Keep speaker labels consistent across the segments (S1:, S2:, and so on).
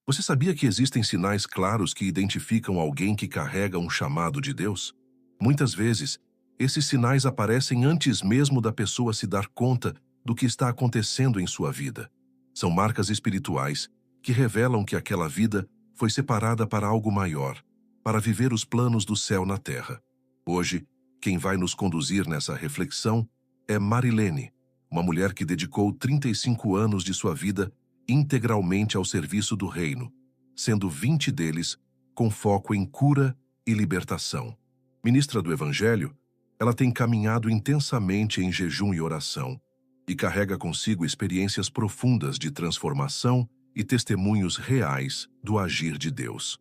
S1: Você sabia que existem sinais claros que identificam alguém que carrega um chamado de Deus? Muitas vezes, esses sinais aparecem antes mesmo da pessoa se dar conta do que está acontecendo em sua vida. São marcas espirituais que revelam que aquela vida foi separada para algo maior, para viver os planos do céu na terra. Hoje, quem vai nos conduzir nessa reflexão é Marilene, uma mulher que dedicou 35 anos de sua vida integralmente ao serviço do reino, sendo 20 deles com foco em cura e libertação. Ministra do Evangelho, ela tem caminhado intensamente em jejum e oração e carrega consigo experiências profundas de transformação e testemunhos reais do agir de Deus.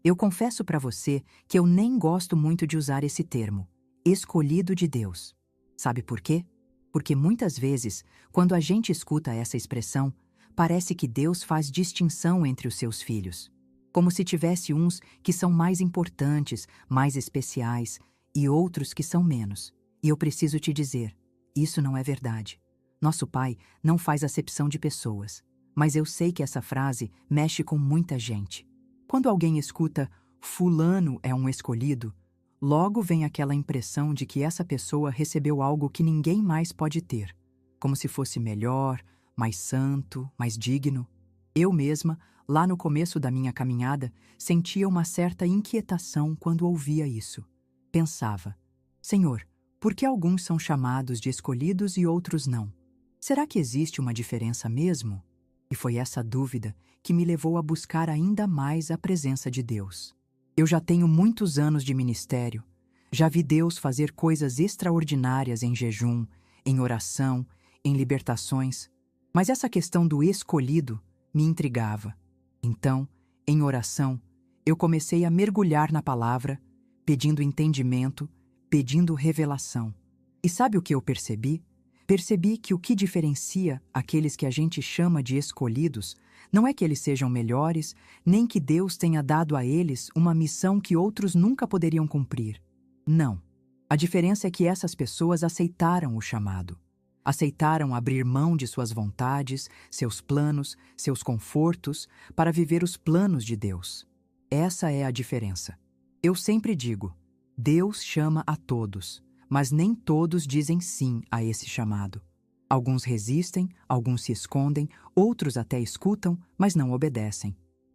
S2: Eu confesso para você que eu nem gosto muito de usar esse termo, escolhido de Deus. Sabe por quê? Porque muitas vezes, quando a gente escuta essa expressão, parece que Deus faz distinção entre os seus filhos. Como se tivesse uns que são mais importantes, mais especiais, e outros que são menos. E eu preciso te dizer, isso não é verdade. Nosso Pai não faz acepção de pessoas. Mas eu sei que essa frase mexe com muita gente. Quando alguém escuta "fulano é um escolhido", logo vem aquela impressão de que essa pessoa recebeu algo que ninguém mais pode ter, como se fosse melhor, mais santo, mais digno. Eu mesma, lá no começo da minha caminhada, sentia uma certa inquietação quando ouvia isso. Pensava, Senhor, por que alguns são chamados de escolhidos e outros não? Será que existe uma diferença mesmo? E foi essa dúvida que me levou a buscar ainda mais a presença de Deus. Eu já tenho muitos anos de ministério, já vi Deus fazer coisas extraordinárias em jejum, em oração, em libertações, mas essa questão do escolhido me intrigava. Então, em oração, eu comecei a mergulhar na palavra, pedindo entendimento, pedindo revelação. E sabe o que eu percebi? Percebi que o que diferencia aqueles que a gente chama de escolhidos não é que eles sejam melhores, nem que Deus tenha dado a eles uma missão que outros nunca poderiam cumprir. Não. A diferença é que essas pessoas aceitaram o chamado. Aceitaram abrir mão de suas vontades, seus planos, seus confortos, para viver os planos de Deus. Essa é a diferença. Eu sempre digo, Deus chama a todos, mas nem todos dizem sim a esse chamado. Alguns resistem, alguns se escondem, outros até escutam, mas não obedecem.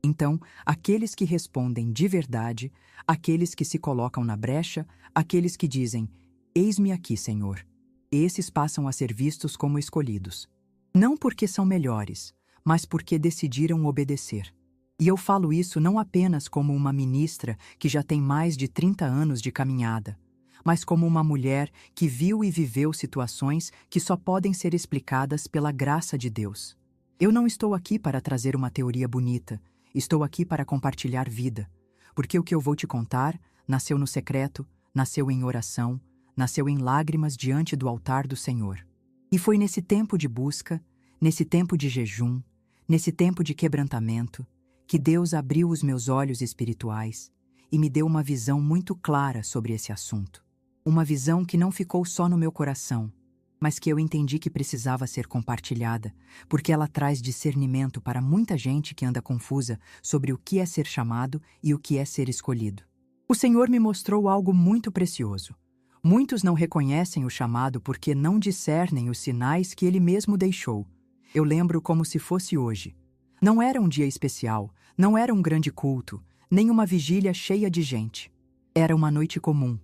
S2: Então, aqueles que respondem de verdade, aqueles que se colocam na brecha, aqueles que dizem, "Eis-me aqui, Senhor", esses passam a ser vistos como escolhidos. Não porque são melhores, mas porque decidiram obedecer. E eu falo isso não apenas como uma ministra que já tem mais de 30 anos de caminhada, mas como uma mulher que viu e viveu situações que só podem ser explicadas pela graça de Deus. Eu não estou aqui para trazer uma teoria bonita, estou aqui para compartilhar vida, porque o que eu vou te contar nasceu no secreto, nasceu em oração, nasceu em lágrimas diante do altar do Senhor. E foi nesse tempo de busca, nesse tempo de jejum, nesse tempo de quebrantamento, que Deus abriu os meus olhos espirituais e me deu uma visão muito clara sobre esse assunto. Uma visão que não ficou só no meu coração, mas que eu entendi que precisava ser compartilhada, porque ela traz discernimento para muita gente que anda confusa sobre o que é ser chamado e o que é ser escolhido. O Senhor me mostrou algo muito precioso. Muitos não reconhecem o chamado porque não discernem os sinais que Ele mesmo deixou. Eu lembro como se fosse hoje. Não era um dia especial, não era um grande culto, nem uma vigília cheia de gente. Era uma noite comum.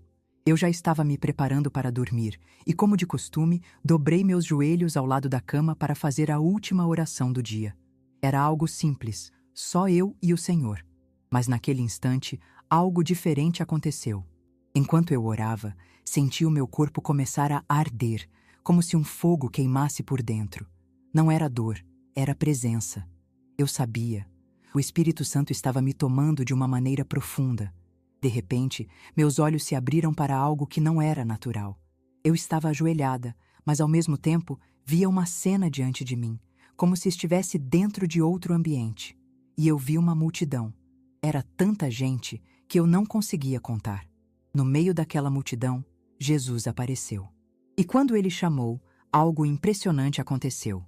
S2: Eu já estava me preparando para dormir e, como de costume, dobrei meus joelhos ao lado da cama para fazer a última oração do dia. Era algo simples, só eu e o Senhor. Mas naquele instante, algo diferente aconteceu. Enquanto eu orava, senti o meu corpo começar a arder, como se um fogo queimasse por dentro. Não era dor, era presença. Eu sabia. O Espírito Santo estava me tomando de uma maneira profunda. De repente, meus olhos se abriram para algo que não era natural. Eu estava ajoelhada, mas ao mesmo tempo via uma cena diante de mim, como se estivesse dentro de outro ambiente. E eu vi uma multidão. Era tanta gente que eu não conseguia contar. No meio daquela multidão, Jesus apareceu. E quando ele chamou, algo impressionante aconteceu.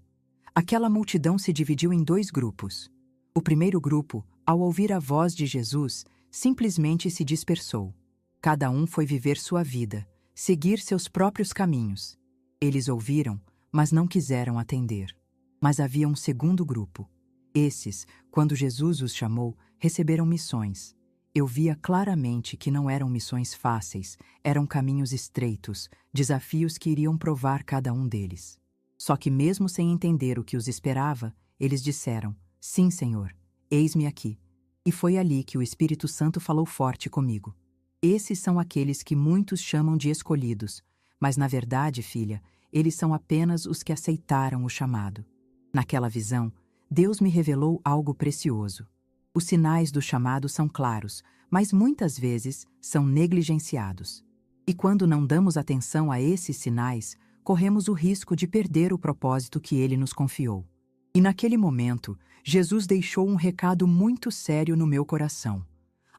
S2: Aquela multidão se dividiu em dois grupos. O primeiro grupo, ao ouvir a voz de Jesus, simplesmente se dispersou. Cada um foi viver sua vida, seguir seus próprios caminhos. Eles ouviram, mas não quiseram atender. Mas havia um segundo grupo. Esses, quando Jesus os chamou, receberam missões. Eu via claramente que não eram missões fáceis, eram caminhos estreitos, desafios que iriam provar cada um deles. Só que mesmo sem entender o que os esperava, eles disseram: "Sim, Senhor, eis-me aqui." E foi ali que o Espírito Santo falou forte comigo. Esses são aqueles que muitos chamam de escolhidos, mas na verdade, filha, eles são apenas os que aceitaram o chamado. Naquela visão, Deus me revelou algo precioso. Os sinais do chamado são claros, mas muitas vezes são negligenciados. E quando não damos atenção a esses sinais, corremos o risco de perder o propósito que Ele nos confiou. E naquele momento, Jesus deixou um recado muito sério no meu coração.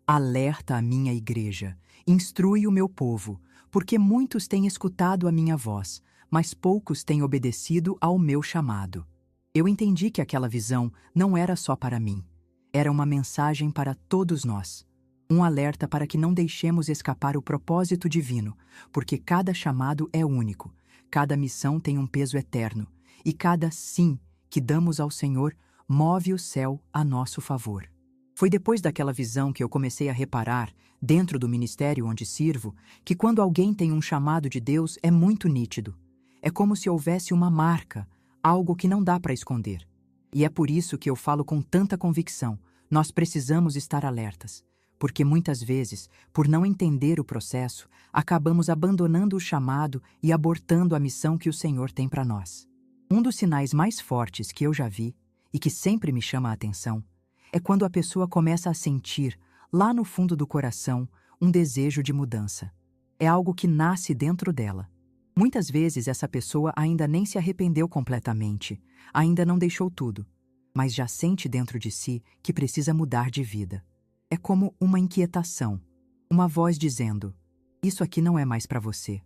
S2: Alerta a minha igreja, instrui o meu povo, porque muitos têm escutado a minha voz, mas poucos têm obedecido ao meu chamado. Eu entendi que aquela visão não era só para mim. Era uma mensagem para todos nós. Um alerta para que não deixemos escapar o propósito divino, porque cada chamado é único, cada missão tem um peso eterno, e cada sim que damos ao Senhor move o céu a nosso favor. Foi depois daquela visão que eu comecei a reparar, dentro do ministério onde sirvo, que quando alguém tem um chamado de Deus é muito nítido. É como se houvesse uma marca, algo que não dá para esconder. E é por isso que eu falo com tanta convicção, nós precisamos estar alertas, porque muitas vezes, por não entender o processo, acabamos abandonando o chamado e abortando a missão que o Senhor tem para nós. Um dos sinais mais fortes que eu já vi, e que sempre me chama a atenção, é quando a pessoa começa a sentir, lá no fundo do coração, um desejo de mudança. É algo que nasce dentro dela. Muitas vezes essa pessoa ainda nem se arrependeu completamente, ainda não deixou tudo, mas já sente dentro de si que precisa mudar de vida. É como uma inquietação, uma voz dizendo: "Isso aqui não é mais para você."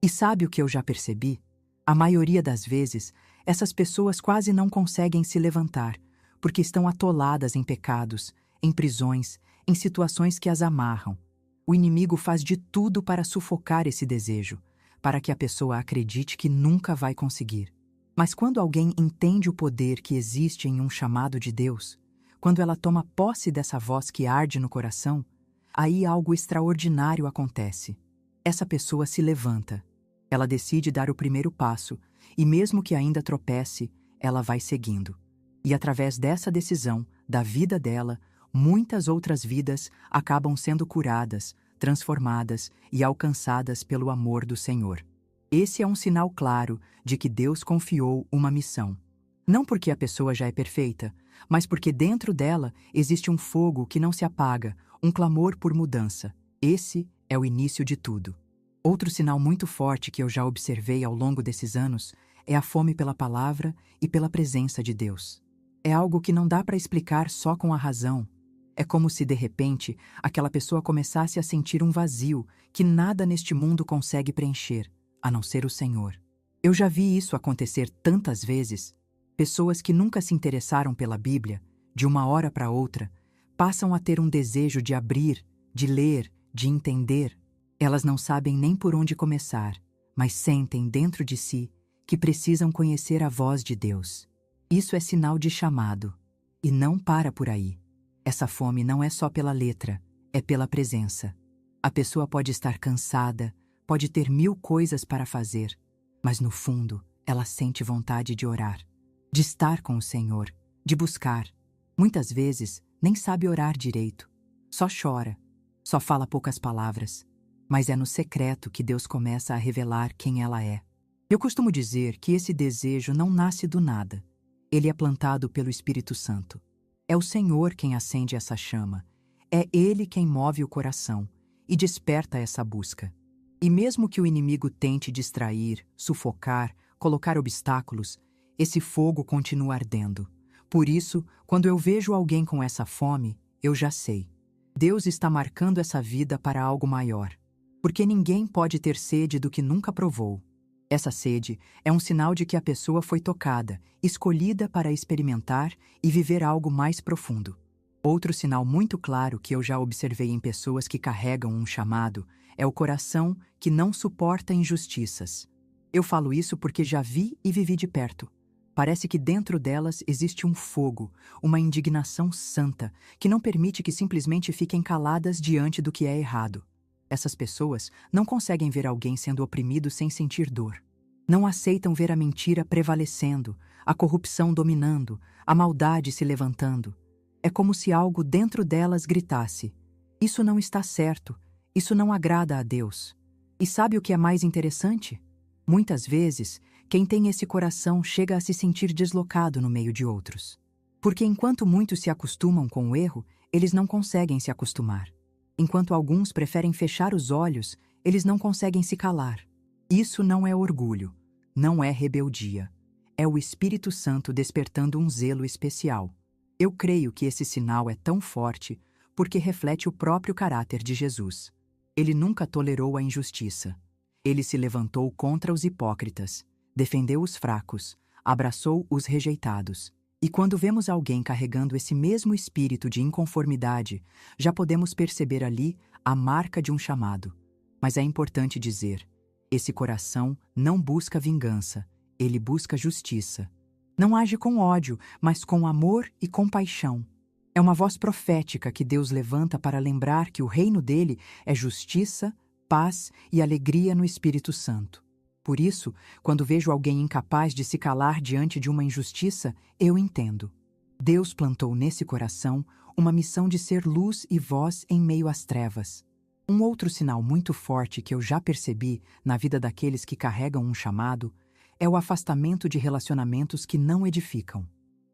S2: E sabe o que eu já percebi? A maioria das vezes, essas pessoas quase não conseguem se levantar, porque estão atoladas em pecados, em prisões, em situações que as amarram. O inimigo faz de tudo para sufocar esse desejo, para que a pessoa acredite que nunca vai conseguir. Mas quando alguém entende o poder que existe em um chamado de Deus, quando ela toma posse dessa voz que arde no coração, aí algo extraordinário acontece. Essa pessoa se levanta. Ela decide dar o primeiro passo, e mesmo que ainda tropece, ela vai seguindo. E através dessa decisão, da vida dela, muitas outras vidas acabam sendo curadas, transformadas e alcançadas pelo amor do Senhor. Esse é um sinal claro de que Deus confiou uma missão. Não porque a pessoa já é perfeita, mas porque dentro dela existe um fogo que não se apaga, um clamor por mudança. Esse é o início de tudo. Outro sinal muito forte que eu já observei ao longo desses anos é a fome pela palavra e pela presença de Deus. É algo que não dá para explicar só com a razão. É como se, de repente, aquela pessoa começasse a sentir um vazio que nada neste mundo consegue preencher, a não ser o Senhor. Eu já vi isso acontecer tantas vezes. Pessoas que nunca se interessaram pela Bíblia, de uma hora para outra, passam a ter um desejo de abrir, de ler, de entender. Elas não sabem nem por onde começar, mas sentem dentro de si que precisam conhecer a voz de Deus. Isso é sinal de chamado. E não para por aí. Essa fome não é só pela letra, é pela presença. A pessoa pode estar cansada, pode ter 1000 coisas para fazer, mas no fundo ela sente vontade de orar, de estar com o Senhor, de buscar. Muitas vezes nem sabe orar direito, só chora, só fala poucas palavras, mas é no secreto que Deus começa a revelar quem ela é. Eu costumo dizer que esse desejo não nasce do nada. Ele é plantado pelo Espírito Santo. É o Senhor quem acende essa chama. É Ele quem move o coração e desperta essa busca. E mesmo que o inimigo tente distrair, sufocar, colocar obstáculos, esse fogo continua ardendo. Por isso, quando eu vejo alguém com essa fome, eu já sei. Deus está marcando essa vida para algo maior. Porque ninguém pode ter sede do que nunca provou. Essa sede é um sinal de que a pessoa foi tocada, escolhida para experimentar e viver algo mais profundo. Outro sinal muito claro que eu já observei em pessoas que carregam um chamado é o coração que não suporta injustiças. Eu falo isso porque já vi e vivi de perto. Parece que dentro delas existe um fogo, uma indignação santa, que não permite que simplesmente fiquem caladas diante do que é errado. Essas pessoas não conseguem ver alguém sendo oprimido sem sentir dor. Não aceitam ver a mentira prevalecendo, a corrupção dominando, a maldade se levantando. É como se algo dentro delas gritasse: isso não está certo, isso não agrada a Deus. E sabe o que é mais interessante? Muitas vezes, quem tem esse coração chega a se sentir deslocado no meio de outros. Porque enquanto muitos se acostumam com o erro, eles não conseguem se acostumar. Enquanto alguns preferem fechar os olhos, eles não conseguem se calar. Isso não é orgulho, não é rebeldia. É o Espírito Santo despertando um zelo especial. Eu creio que esse sinal é tão forte porque reflete o próprio caráter de Jesus. Ele nunca tolerou a injustiça. Ele se levantou contra os hipócritas, defendeu os fracos, abraçou os rejeitados. E quando vemos alguém carregando esse mesmo espírito de inconformidade, já podemos perceber ali a marca de um chamado. Mas é importante dizer, esse coração não busca vingança, ele busca justiça. Não age com ódio, mas com amor e compaixão. É uma voz profética que Deus levanta para lembrar que o reino dele é justiça, paz e alegria no Espírito Santo. Por isso, quando vejo alguém incapaz de se calar diante de uma injustiça, eu entendo. Deus plantou nesse coração uma missão de ser luz e voz em meio às trevas. Um outro sinal muito forte que eu já percebi na vida daqueles que carregam um chamado é o afastamento de relacionamentos que não edificam.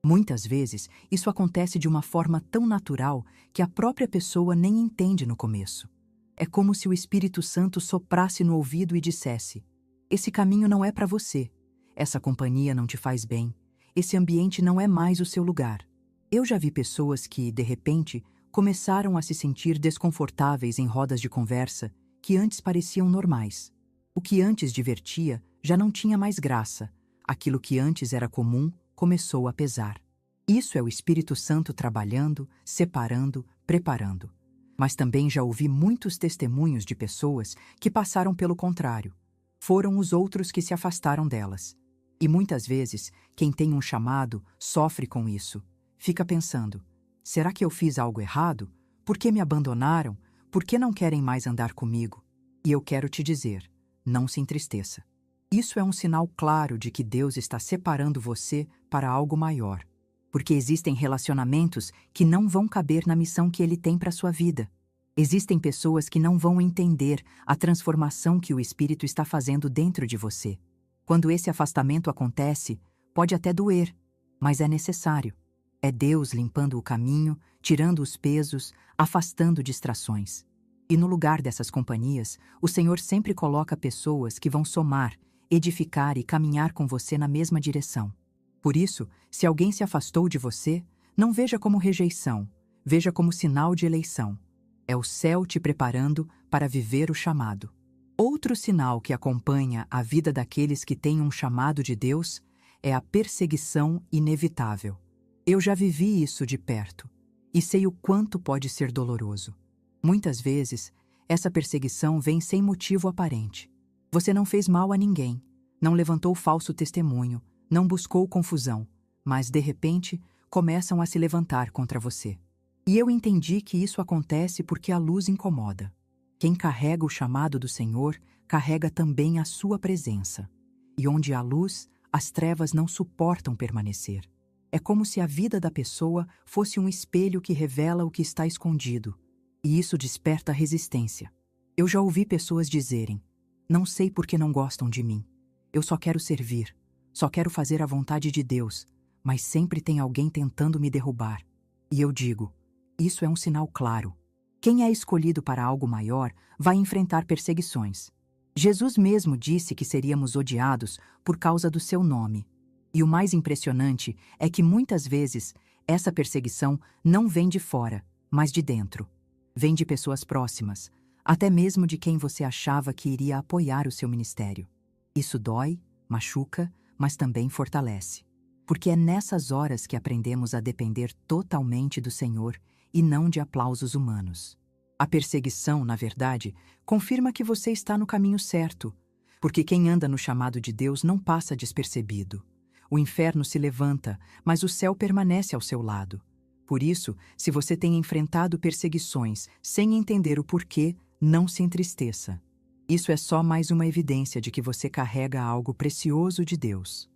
S2: Muitas vezes, isso acontece de uma forma tão natural que a própria pessoa nem entende no começo. É como se o Espírito Santo soprasse no ouvido e dissesse: esse caminho não é para você, essa companhia não te faz bem, esse ambiente não é mais o seu lugar. Eu já vi pessoas que, de repente, começaram a se sentir desconfortáveis em rodas de conversa que antes pareciam normais. O que antes divertia já não tinha mais graça, aquilo que antes era comum começou a pesar. Isso é o Espírito Santo trabalhando, separando, preparando. Mas também já ouvi muitos testemunhos de pessoas que passaram pelo contrário. Foram os outros que se afastaram delas. E muitas vezes, quem tem um chamado sofre com isso. Fica pensando: será que eu fiz algo errado? Por que me abandonaram? Por que não querem mais andar comigo? E eu quero te dizer, não se entristeça. Isso é um sinal claro de que Deus está separando você para algo maior. Porque existem relacionamentos que não vão caber na missão que Ele tem para a sua vida. Existem pessoas que não vão entender a transformação que o Espírito está fazendo dentro de você. Quando esse afastamento acontece, pode até doer, mas é necessário. É Deus limpando o caminho, tirando os pesos, afastando distrações. E no lugar dessas companhias, o Senhor sempre coloca pessoas que vão somar, edificar e caminhar com você na mesma direção. Por isso, se alguém se afastou de você, não veja como rejeição, veja como sinal de eleição. É o céu te preparando para viver o chamado. Outro sinal que acompanha a vida daqueles que têm um chamado de Deus é a perseguição inevitável. Eu já vivi isso de perto e sei o quanto pode ser doloroso. Muitas vezes, essa perseguição vem sem motivo aparente. Você não fez mal a ninguém, não levantou falso testemunho, não buscou confusão, mas, de repente, começam a se levantar contra você. E eu entendi que isso acontece porque a luz incomoda. Quem carrega o chamado do Senhor, carrega também a sua presença. E onde há luz, as trevas não suportam permanecer. É como se a vida da pessoa fosse um espelho que revela o que está escondido. E isso desperta resistência. Eu já ouvi pessoas dizerem: não sei por que não gostam de mim. Eu só quero servir, só quero fazer a vontade de Deus, mas sempre tem alguém tentando me derrubar. E eu digo: isso é um sinal claro. Quem é escolhido para algo maior vai enfrentar perseguições. Jesus mesmo disse que seríamos odiados por causa do seu nome. E o mais impressionante é que muitas vezes essa perseguição não vem de fora, mas de dentro. Vem de pessoas próximas, até mesmo de quem você achava que iria apoiar o seu ministério. Isso dói, machuca, mas também fortalece. Porque é nessas horas que aprendemos a depender totalmente do Senhor e não de aplausos humanos. A perseguição, na verdade, confirma que você está no caminho certo, porque quem anda no chamado de Deus não passa despercebido. O inferno se levanta, mas o céu permanece ao seu lado. Por isso, se você tem enfrentado perseguições sem entender o porquê, não se entristeça. Isso é só mais uma evidência de que você carrega algo precioso de Deus.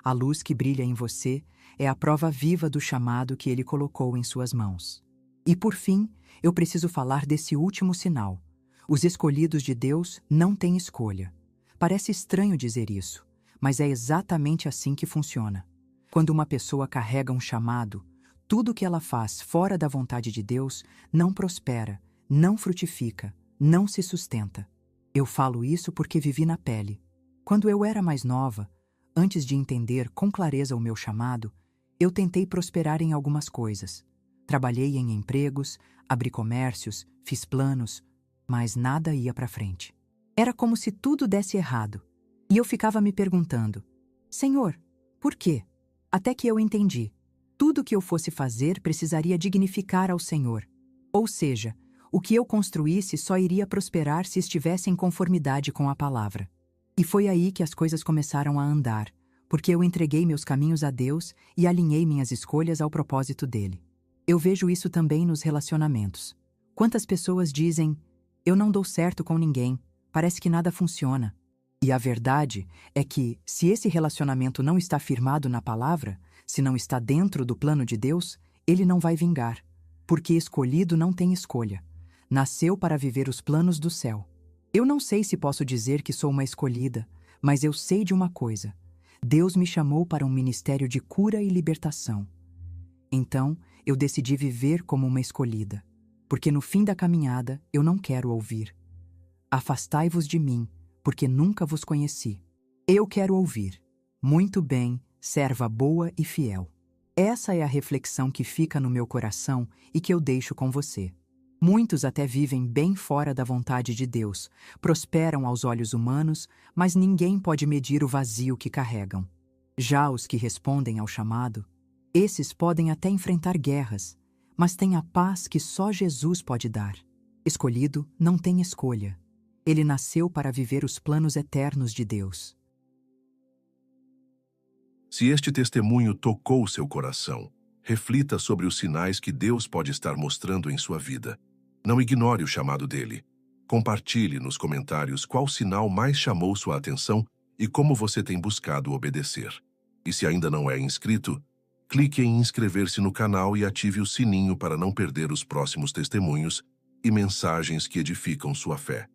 S2: A luz que brilha em você é a prova viva do chamado que Ele colocou em suas mãos. E por fim, eu preciso falar desse último sinal. Os escolhidos de Deus não têm escolha. Parece estranho dizer isso, mas é exatamente assim que funciona. Quando uma pessoa carrega um chamado, tudo que ela faz fora da vontade de Deus não prospera, não frutifica, não se sustenta. Eu falo isso porque vivi na pele. Quando eu era mais nova, antes de entender com clareza o meu chamado, eu tentei prosperar em algumas coisas. Trabalhei em empregos, abri comércios, fiz planos, mas nada ia para frente. Era como se tudo desse errado. E eu ficava me perguntando: Senhor, por quê? Até que eu entendi. Tudo que eu fosse fazer precisaria dignificar ao Senhor. Ou seja, o que eu construísse só iria prosperar se estivesse em conformidade com a palavra. E foi aí que as coisas começaram a andar, porque eu entreguei meus caminhos a Deus e alinhei minhas escolhas ao propósito dele. Eu vejo isso também nos relacionamentos. Quantas pessoas dizem: eu não dou certo com ninguém, parece que nada funciona. E a verdade é que, se esse relacionamento não está firmado na palavra, se não está dentro do plano de Deus, ele não vai vingar. Porque escolhido não tem escolha. Nasceu para viver os planos do céu. Eu não sei se posso dizer que sou uma escolhida, mas eu sei de uma coisa. Deus me chamou para um ministério de cura e libertação. Então, eu decidi viver como uma escolhida, porque no fim da caminhada eu não quero ouvir: afastai-vos de mim, porque nunca vos conheci. Eu quero ouvir: muito bem, serva boa e fiel. Essa é a reflexão que fica no meu coração e que eu deixo com você. Muitos até vivem bem fora da vontade de Deus, prosperam aos olhos humanos, mas ninguém pode medir o vazio que carregam. Já os que respondem ao chamado, esses podem até enfrentar guerras, mas têm a paz que só Jesus pode dar. Escolhido não tem escolha. Ele nasceu para viver os planos eternos de Deus.
S1: Se este testemunho tocou seu coração, reflita sobre os sinais que Deus pode estar mostrando em sua vida. Não ignore o chamado dele. Compartilhe nos comentários qual sinal mais chamou sua atenção e como você tem buscado obedecer. E se ainda não é inscrito, clique em inscrever-se no canal e ative o sininho para não perder os próximos testemunhos e mensagens que edificam sua fé.